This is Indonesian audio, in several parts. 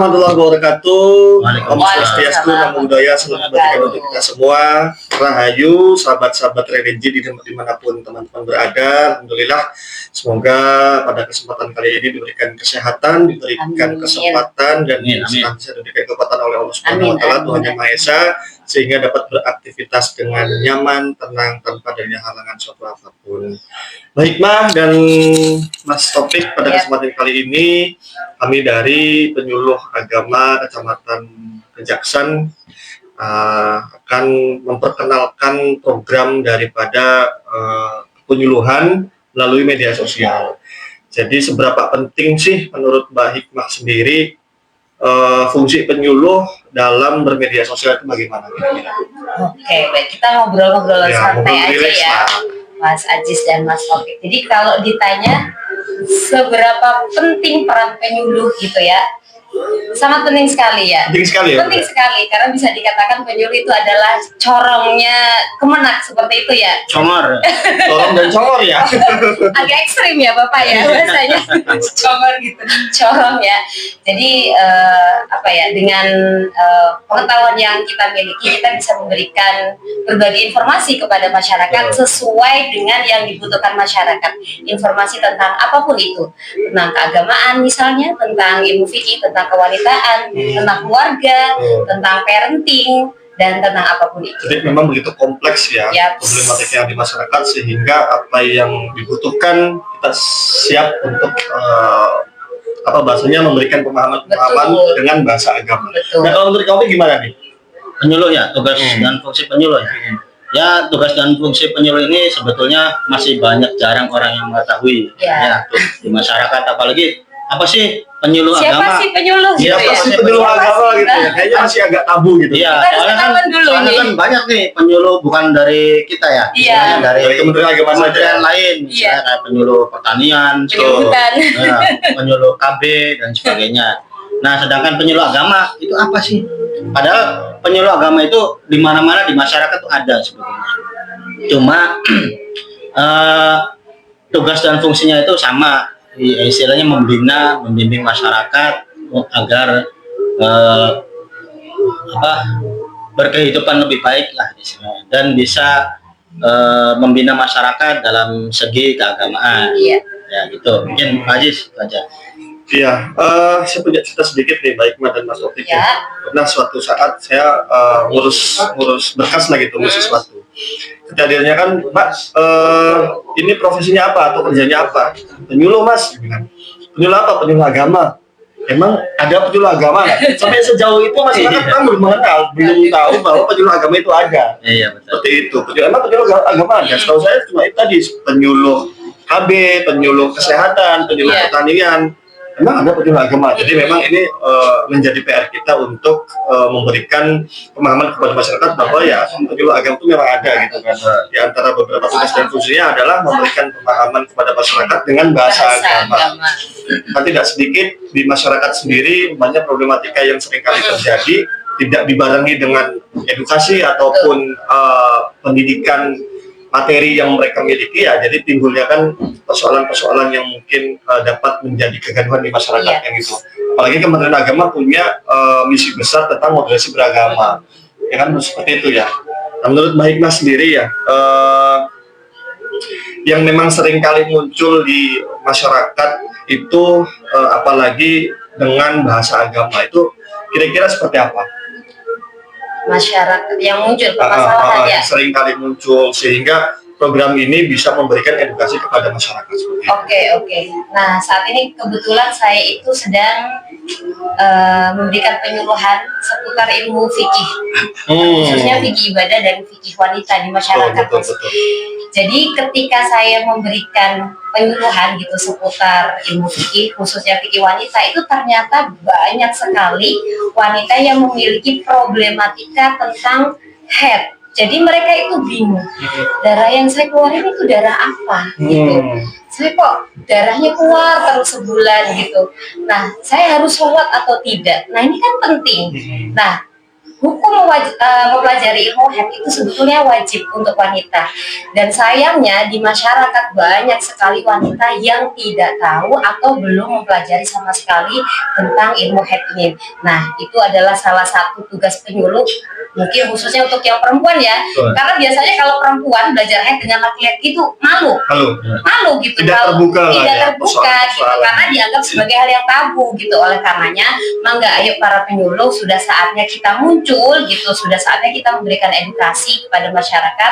warahmatullahi wabarakatuh. Om Waalaikumsalam. Swastiastu, Namo Buddhaya, selamat berkah untuk kita semua. Rahayu, sahabat-sahabat religi dimanapun teman-teman berada. Alhamdulillah, semoga pada kesempatan kali ini diberikan kesehatan, diberikan kesempatan dan senantiasa diberikan kekuatan oleh Allah Subhanahu Wa Taala, Tuhan Yang Maha Esa, sehingga dapat beraktivitas dengan nyaman, tenang, tanpa adanya halangan suatu apapun. Baik, Mah dan Mas Taufik, pada kesempatan kali ini kami dari Penyuluh Agama Kecamatan Kejaksan akan memperkenalkan program daripada penyuluhan melalui media sosial. Jadi seberapa penting sih menurut Mbak Hikmah sendiri fungsi penyuluh dalam bermedia sosial itu bagaimana? Oke, baik, kita ngobrol-ngobrol santai aja ya, Mas Ajis dan Mas Taufik. Jadi kalau ditanya seberapa penting peran penyuluh gitu ya, sangat penting sekali ya. Penting sekali ya. Penting sekali karena bisa dikatakan penyuluh itu adalah corongnya Kemenak, seperti itu ya. Corong dan congor ya. Agak ekstrim ya Bapak ya bahasanya. Congor gitu, corong ya. Jadi apa ya, dengan pengetahuan yang kita miliki, kita bisa memberikan berbagai informasi kepada masyarakat sesuai dengan yang dibutuhkan masyarakat. Informasi tentang apapun itu, tentang keagamaan misalnya, tentang ilmu fikih, tentang kewanitaan, tentang keluarga, tentang parenting, dan tentang apapun itu. Jadi memang begitu kompleks ya problematik yang di masyarakat, sehingga apa yang dibutuhkan kita siap untuk bahasanya memberikan pemahaman dengan bahasa agama. Nah, kalau menurut kamu gimana nih? Penyuluh ya, tugas dan fungsi penyuluh ya. Ya, tugas dan fungsi penyuluh ini sebetulnya masih banyak jarang orang yang mengetahui ya di masyarakat, apalagi apa sih penyuluh Siapa agama? Sih penyuluh? Siapa sih penyuluh agama gitu ya? Kayaknya masih agak tabu gitu. Iya, soalnya kan banyak nih penyuluh bukan dari kita ya. Iya. Dari Kementerian Agama kementerian lain, misalnya kayak penyuluh pertanian, penyuluh KB dan sebagainya. Nah, sedangkan penyuluh agama itu apa sih? Padahal penyuluh agama itu di mana-mana di masyarakat tuh ada sebetulnya. Cuma tugas dan fungsinya itu sama. Istilahnya membimbing masyarakat agar berkehidupan lebih baik lah istilahnya, dan bisa membina masyarakat dalam segi keagamaan. Ya gitu. Mungkin Pak Ajis aja. Iya, saya punya cerita sedikit nih, baik Mas dan Mas Taufik. Pernah suatu saat saya ngurus berkas lagi tuh, ngurus sesuatu. Kejadiannya kan, Mbak, ini profesinya apa atau kerjanya apa? Penyuluh, Mas. Penyuluh apa? Penyuluh agama. Emang ada penyuluh agama nggak? Sampai sejauh itu masyarakat kan belum mengenal, belum tahu bahwa penyuluh agama itu ada. Iya, betul. Seperti itu. Emang penyuluh agama ada? Setahu saya cuma itu tadi, penyuluh KB, penyuluh kesehatan, penyuluh pertanian. Memang ada penyuluh agama. Jadi memang ini menjadi PR kita untuk memberikan pemahaman kepada masyarakat bahwa ya penyuluh agama itu memang ada gitu kan. Di antara beberapa tugas dan fungsinya adalah memberikan pemahaman kepada masyarakat dengan bahasa agama. Nah, tidak sedikit di masyarakat sendiri banyak problematika yang seringkali terjadi tidak dibarengi dengan edukasi ataupun pendidikan materi yang mereka miliki ya, jadi timbulnya kan persoalan-persoalan yang mungkin dapat menjadi kegaduhan di masyarakat yang itu. Apalagi Kementerian Agama punya misi besar tentang moderasi beragama, ya kan seperti itu ya. Nah, menurut Mbak Hikmah sendiri ya, yang memang sering kali muncul di masyarakat itu apalagi dengan bahasa agama itu kira-kira seperti apa? Masyarakat yang muncul permasalahan ya, sering kali muncul, sehingga program ini bisa memberikan edukasi kepada masyarakat. Oke. Nah, saat ini kebetulan saya itu sedang memberikan penyuluhan seputar ilmu fikih, khususnya fikih ibadah dan fikih wanita di masyarakat. Betul. Jadi ketika saya memberikan penyuluhan gitu seputar ilmu fikih, khususnya fikih wanita, itu ternyata banyak sekali wanita yang memiliki problematika tentang head. Jadi mereka itu bingung, darah yang saya keluarin itu darah apa gitu. Saya kok darahnya keluar terus sebulan gitu. Nah, saya harus sholat atau tidak? Nah, ini kan penting. Nah, mempelajari ilmu head itu sebetulnya wajib untuk wanita. Dan sayangnya di masyarakat banyak sekali wanita yang tidak tahu atau belum mempelajari sama sekali tentang ilmu head ini. Nah, itu adalah salah satu tugas penyuluh, mungkin khususnya untuk yang perempuan ya. Karena biasanya kalau perempuan belajar head dengan laki-laki itu malu gitu, tidak terbuka gitu, karena dianggap sebagai hal yang tabu gitu. Oleh karenanya, mangga ayo para penyuluh, sudah saatnya kita muncul gitu, sudah saatnya kita memberikan edukasi kepada masyarakat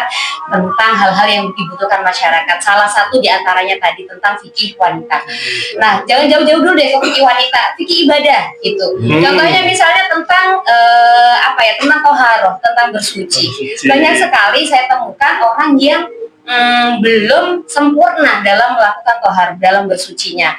tentang hal-hal yang dibutuhkan masyarakat. Salah satu diantaranya tadi tentang fikih wanita. Nah, jangan jauh-jauh dulu deh ke fikih wanita, fikih ibadah gitu. Contohnya misalnya tentang tentang toharoh, tentang bersuci. Banyak sekali saya temukan orang yang belum sempurna dalam melakukan toharoh, dalam bersucinya.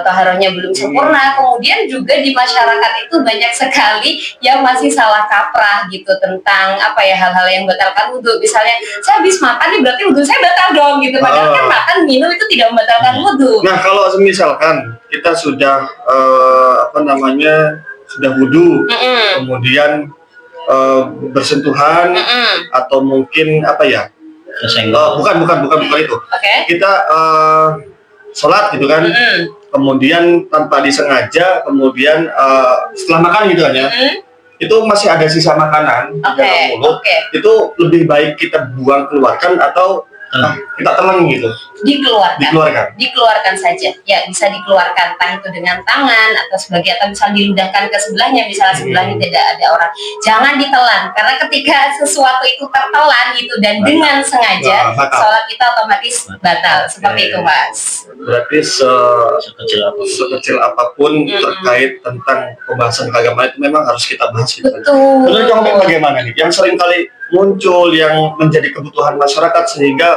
Toharohnya belum sempurna, kemudian juga di masyarakat itu banyak sekali yang masih salah kaprah gitu tentang hal-hal yang membatalkan wudhu. Misalnya saya habis makan nih berarti wudhu saya batal dong gitu, padahal kan makan minum itu tidak membatalkan wudhu. Nah, kalau misalkan kita sudah sudah wudhu, kemudian bersentuhan atau mungkin bukan itu. Kita sholat gitu kan, kemudian tanpa disengaja, kemudian setelah makan gitu kan ya, itu masih ada sisa makanan di dalam mulut, itu lebih baik kita keluarkan atau kita telan gitu. Dikeluarkan saja ya, bisa dikeluarkan, entah itu dengan tangan atau sebagai, atau misal diludahkan ke sebelahnya, misalnya sebelahnya tidak ada orang, jangan ditelan, karena ketika sesuatu itu tertelan gitu dan dengan sengaja, sholat kita otomatis batal. Seperti itu, Mas. Berarti sekecil apapun terkait tentang pembahasan keagamaan itu memang harus kita bahas gitu. Betul. Menurut kamu bagaimana nih yang sering kali muncul yang menjadi kebutuhan masyarakat sehingga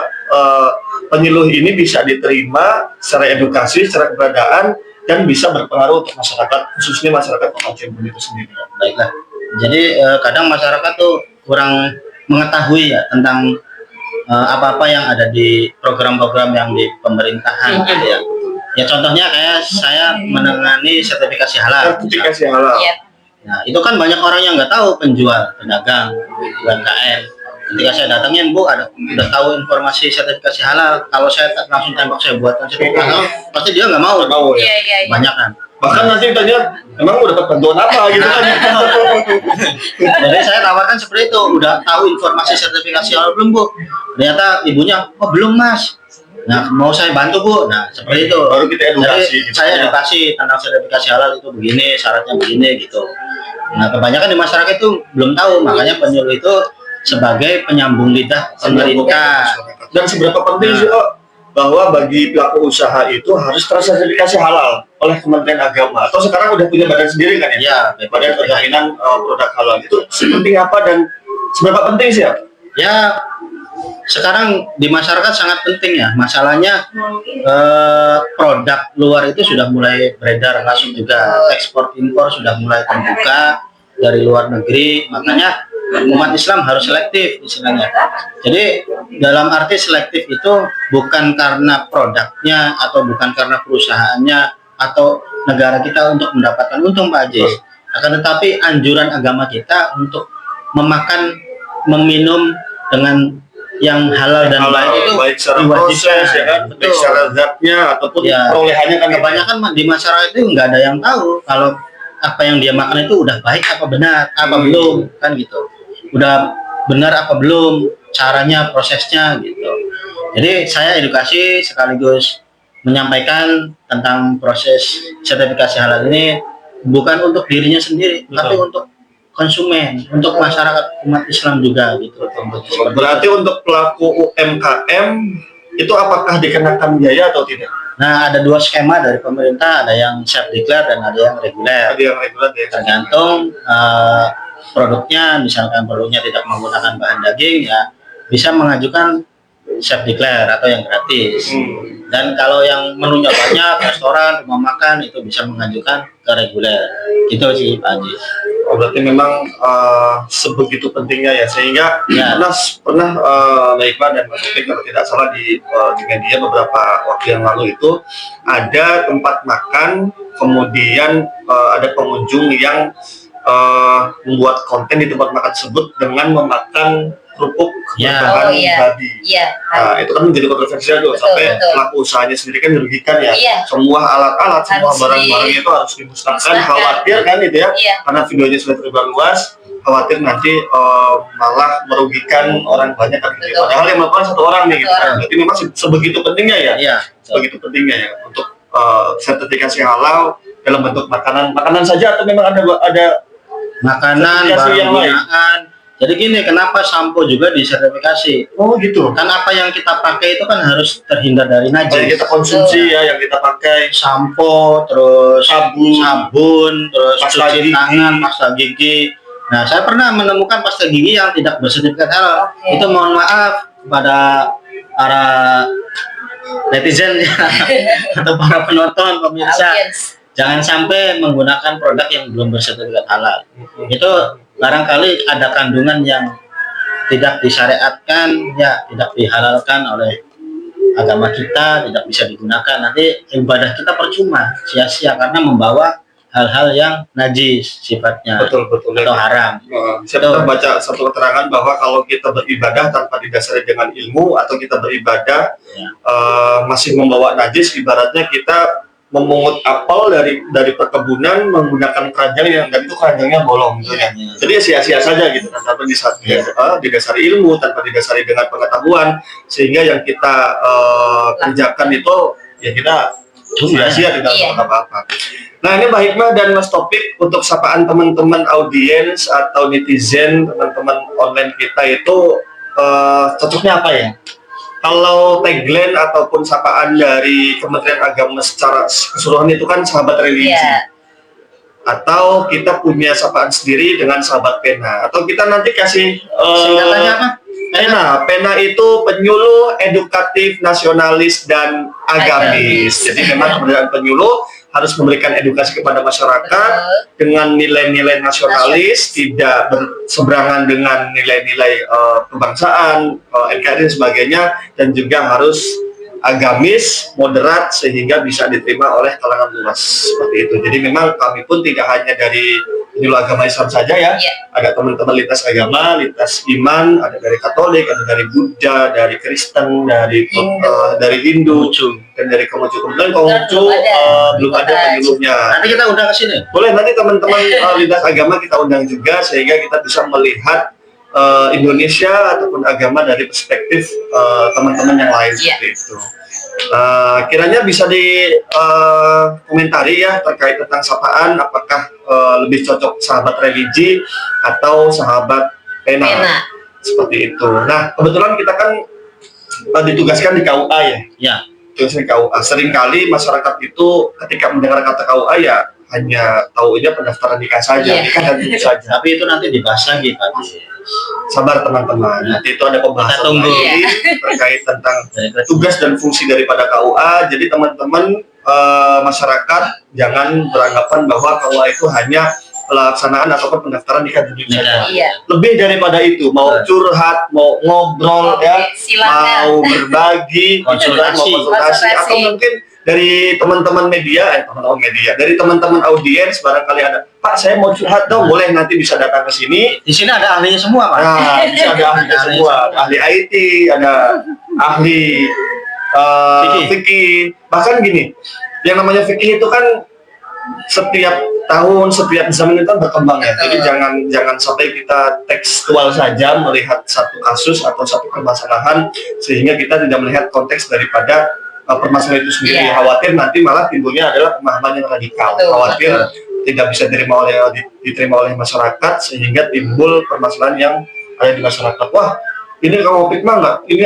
penyuluh ini bisa diterima secara edukasi, secara keberadaan, dan bisa berpengaruh untuk masyarakat, khususnya masyarakat Kota Cirebon itu sendiri. Baiklah. Jadi kadang masyarakat tuh kurang mengetahui ya tentang apa-apa yang ada di program-program yang di pemerintahan gitu ya. Ya contohnya kayak saya menangani sertifikasi halal. Sertifikasi halal. Nah, itu kan banyak orang yang nggak tahu, penjual, pedagang, UMKM. Ketika saya datangin, Bu, udah tahu informasi sertifikasi halal. Kalau saya langsung tembak, saya buatkan sertifikasi halal, pasti dia nggak mau. Iya. Banyak kan. Bahkan nanti tanya, emang udah dapat bantuan apa gitu kan? Jadi saya tawarkan seperti itu, udah tahu informasi sertifikasi halal belum, Bu? Ternyata ibunya, oh belum, Mas. Nah, mau saya bantu, Bu. Nah, seperti itu. Baru kita edukasi. Jadi, saya edukasi tentang sertifikasi halal itu begini, syaratnya begini gitu. Nah, kebanyakan di masyarakat itu belum tahu, makanya penyuluh itu sebagai penyambung lidah pemerintah. Dan seberapa penting sih, bahwa bagi pelaku usaha itu harus tersertifikasi halal oleh Kementerian Agama, atau sekarang udah punya badan sendiri kan ya? Ya, Badan Penjaminan Produk Halal. Itu sepenting apa dan seberapa penting sih ya? Ya, sekarang di masyarakat sangat penting ya. Masalahnya produk luar itu sudah mulai beredar langsung juga, ekspor impor sudah mulai terbuka dari luar negeri, makanya umat Islam harus selektif istilahnya. Jadi dalam arti selektif itu bukan karena produknya atau bukan karena perusahaannya atau negara kita untuk mendapatkan untung, Pak Haji, akan tetapi anjuran agama kita untuk meminum dengan yang halal dan baik itu baik secara proses ya kan, baik secara zatnya ataupun perolehannya kan. Kebanyakan di masyarakat itu nggak ada yang tahu kalau apa yang dia makan itu udah baik apa benar, apa belum, kan gitu. Udah benar apa belum, caranya, prosesnya gitu. Jadi saya edukasi sekaligus menyampaikan tentang proses sertifikasi halal ini bukan untuk dirinya sendiri, tapi untuk konsumen, untuk masyarakat umat Islam juga gitu. Berarti untuk pelaku UMKM itu apakah dikenakan biaya atau tidak? Nah, ada dua skema dari pemerintah, ada yang self declare dan ada yang reguler. Ada yang reguler ya. Tergantung produknya, misalkan produknya tidak menggunakan bahan daging, ya bisa mengajukan self declare atau yang gratis. Dan kalau yang menunya banyak, restoran, rumah makan, itu bisa mengajukan ke reguler. Itu sih, Pak Haji. Berarti memang sebegitu pentingnya ya, sehingga pernah Baiklah dan Mas Upi kalau tidak salah di media beberapa waktu yang lalu itu ada tempat makan, kemudian ada pengunjung yang membuat konten di tempat makan tersebut dengan memakan kerupuk Ya. berbahan Oh, iya. babi. Iya. Nah, itu kan menjadi kontroversial tuh, Betul, sampai betul. pelaku usahanya sendiri kan dirugikan ya. Iya. Semua alat-alat, semua Harus barang-barang itu harus dimusnahkan, dimusnahkan. khawatir kan itu ya, Iya. karena videonya sudah tersebar luas, khawatir nanti malah merugikan orang banyak kan gitu. Betul. Padahal yang melakukan satu orang nih gitu. Satu orang. Berarti memang sebegitu pentingnya ya, Iya. sebegitu pentingnya ya untuk sertifikasi halal dalam bentuk makanan saja, atau memang ada Makanan, sertifikasi barang yang lain? gunaan. Jadi gini, kenapa sampo juga disertifikasi? Oh gitu. Kan apa yang kita pakai itu kan harus terhindar dari Yang najis. kita konsumsi ya, yang kita pakai Sampo, terus sabun, terus pasta cuci gigi. tangan, pasta gigi. Nah, saya pernah menemukan pasta gigi yang tidak bersertifikat halal. Oke. Itu mohon maaf kepada para netizen ya, atau para penonton, pemirsa. Audience. Jangan sampai menggunakan produk yang belum bersertifikat halal. Itu barangkali ada kandungan yang tidak disyariatkan, ya tidak dihalalkan oleh agama kita, tidak bisa digunakan. Nanti ibadah kita percuma, sia-sia karena membawa hal-hal yang najis sifatnya Betul atau haram. Saya pernah baca satu keterangan bahwa kalau kita beribadah tanpa didasari dengan ilmu, atau kita beribadah Ya. masih membawa najis, ibaratnya kita memungut apel dari perkebunan menggunakan keranjang dan itu keranjangnya bolong gitu ya. Ya. Jadi sia-sia saja gitu, tanpa didasari ilmu, tanpa didasari dengan pengetahuan, sehingga yang kita kerjakan itu ya kita sia-sia, tidak Iya. dapat apa-apa. Nah, ini Mbak Hikmah dan Mas Topik, untuk sapaan teman-teman audiens atau netizen, teman-teman online kita itu cocoknya apa ya? Kalau tagline ataupun sapaan dari Kementerian Agama secara keseluruhan itu kan sahabat religi. Iya. Atau kita punya sapaan sendiri dengan sahabat pena, atau kita nanti kasih Singkatannya apa? Pena itu penyuluh edukatif, nasionalis, dan agamis. Jadi memang keberadaan penyuluh harus memberikan edukasi kepada masyarakat Betul. dengan nilai-nilai nasionalis, tidak berseberangan dengan nilai-nilai kebangsaan, NKRI dan sebagainya, dan juga harus agamis, moderat, sehingga bisa diterima oleh kalangan luas seperti itu. Jadi memang kami pun tidak hanya dari penyuluh agama Islam saja ya, Iya. ada teman-teman lintas agama, lintas iman, ada dari Katolik, ada dari Buddha, dari Kristen, dari Hindu, dan dari Konghucu. Kemudian Konghucu belum ada penyuluhnya. Nanti kita undang ke sini. Boleh, nanti teman-teman lintas agama kita undang juga, sehingga kita bisa melihat Indonesia ataupun agama dari perspektif teman-teman yang lain seperti itu. Kiranya bisa komentari ya terkait tentang sapaan, apakah lebih cocok sahabat religi atau sahabat pena, seperti itu. Nah, kebetulan kita kan ditugaskan di KUA ya. Ya. Tugaskan di KUA. Seringkali masyarakat itu ketika mendengar kata KUA ya hanya tahunya pendaftaran nikah saja, Iya. nikah dan tujuh saja. Tapi itu nanti dibahas lagi, Pak. Sabar teman-teman, nanti itu ada pembahasan Kita tunggu. lagi terkait tentang tugas dan fungsi daripada KUA. Jadi teman-teman masyarakat jangan beranggapan bahwa KUA itu hanya pelaksanaan ataupun pendaftaran nikah dan tujuh saja. Iya. Lebih daripada itu, mau curhat, mau ngobrol ya, Silakan. mau berbagi, Konsultasi. mau konsultasi, atau mungkin dari teman-teman media, dari teman-teman audiens barangkali ada, Pak saya mau curhat dong, boleh, nanti bisa datang ke sini. Di sini ada ahlinya semua, Pak. Nah, bisa ada ahli semua, ahli IT, ada ahli fikih. Bahkan gini, yang namanya fikih itu kan setiap tahun, setiap zaman itu kan berkembang ya. Jadi jangan sampai kita tekstual saja melihat satu kasus atau satu permasalahan sehingga kita tidak melihat konteks daripada permasalahan itu sendiri. Iya. Khawatir nanti malah timbulnya adalah pemahaman yang radikal. Betul. Khawatir tidak bisa diterima oleh masyarakat sehingga timbul permasalahan yang ada di masyarakat. Wah, ini kamu Hikmah nggak? Ini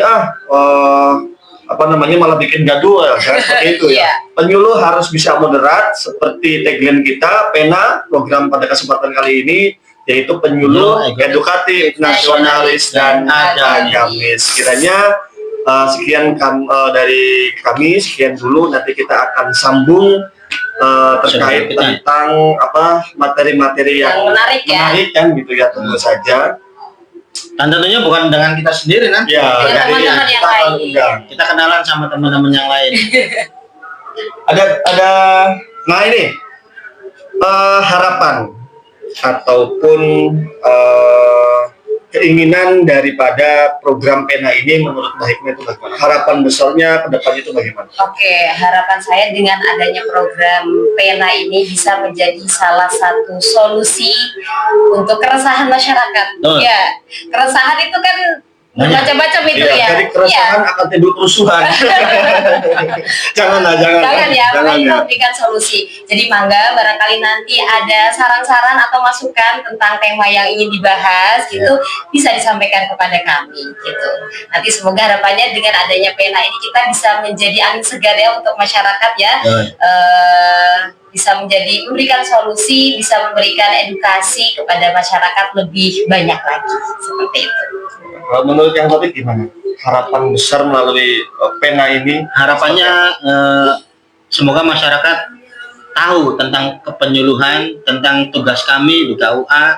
malah bikin gaduh ya, seperti itu ya. Iya. Penyuluh harus bisa moderat seperti tagline kita, pena program pada kesempatan kali ini yaitu penyuluh edukatif, nasionalis, dan agamis. Kiranya sekian dari kami, sekian dulu, nanti kita akan sambung terkait tentang materi-materi yang menarik kan gitu ya, tunggu saja. Dan tentunya bukan dengan kita sendiri nanti. Ya, Dengan teman-teman yang lain. Kita kenalan sama teman-teman yang lain. Ada nah ini harapan ataupun keinginan daripada program Pena ini menurut Mbak Hikmah itu bagaimana? Harapan besarnya ke depan itu bagaimana? Oke, harapan saya dengan adanya program Pena ini bisa menjadi salah satu solusi untuk keresahan masyarakat. Oh. Ya, keresahan itu kan macam-macam itu ya. Dari keresahan akan timbul kerusuhan. Jangan ya, makanya kita berikan solusi. Jadi mangga barangkali nanti ada saran-saran atau masukan tentang tema yang ingin dibahas gitu bisa disampaikan kepada kami gitu. Nanti semoga harapannya dengan adanya Pena ini kita bisa menjadi angin segar ya untuk masyarakat ya. Bisa memberikan solusi, bisa memberikan edukasi kepada masyarakat lebih banyak lagi seperti itu. Menurut yang topik gimana? Harapan besar melalui Pena ini? Harapannya semoga masyarakat tahu tentang kepenyuluhan, tentang tugas kami di KUA,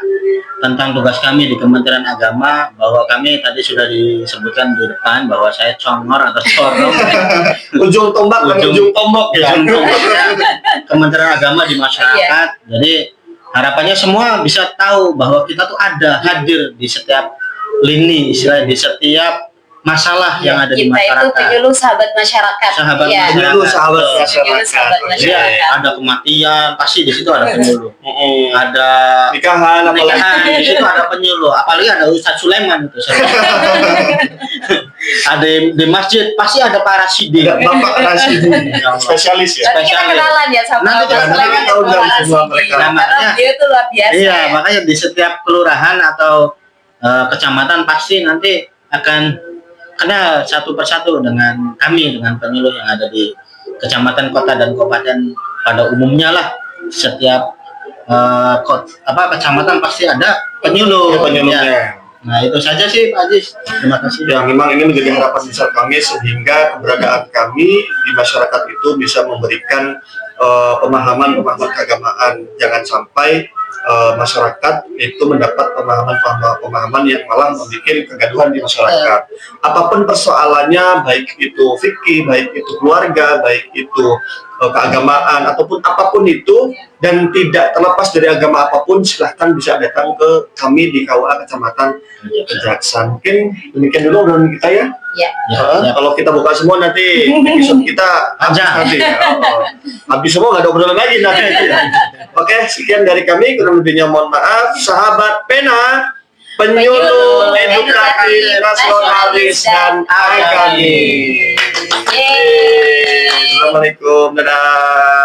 tentang tugas kami di Kementerian Agama, bahwa kami tadi sudah disebutkan di depan bahwa saya congor atau corong ujung tombak ya. Kementerian Agama di masyarakat. Jadi harapannya semua bisa tahu bahwa kita tuh ada hadir di setiap lini, istilahnya di setiap masalah yang ada di masyarakat. Kita itu penyuluh sahabat masyarakat. Penyuluh sahabat masyarakat. Jadi ada kematian, pasti di situ ada penyuluh. Ada nikahan, di situ ada penyuluh. Apalagi ada Ustadz Sulaiman itu. Ada di masjid pasti ada para siddiq. Bapak Rasidi, spesialis ya. Nanti kita kenalan ya sama Nanti kita Sulaiman tahu dan dari Pak semua Rasidi. mereka. Karena dia itu luar biasa. Iya, ya. makanya di setiap kelurahan atau kecamatan pasti nanti akan kenal satu persatu dengan kami, dengan penyuluh yang ada di kecamatan, kota, dan kabupaten pada umumnya lah. Setiap kecamatan pasti ada penyuluh. Penyuluhnya. Nah itu saja sih Pak Ajis. Terima kasih. Ya memang ini menjadi harapan besar kami sehingga keberadaan kami di masyarakat itu bisa memberikan pemahaman keagamaan. Jangan sampai masyarakat itu mendapat pemahaman yang malah membuat kegaduhan di masyarakat. Apapun persoalannya, baik itu fikih, baik itu keluarga, baik itu keagamaan ataupun apapun itu, dan tidak terlepas dari agama apapun, silahkan bisa datang ke kami di KUA Kecamatan Kejaksan. Mungkin demikian dulu obrolan kita ya. Ya. Kalau kita buka semua nanti episode kita habis nanti. Habis semua nggak ada obrolan lagi nanti. Oke, sekian dari kami. Kurang lebihnya mohon maaf. Sahabat Pena, penyuluh edukasi nasionalis dan agamis. Assalamualaikum. Dadah.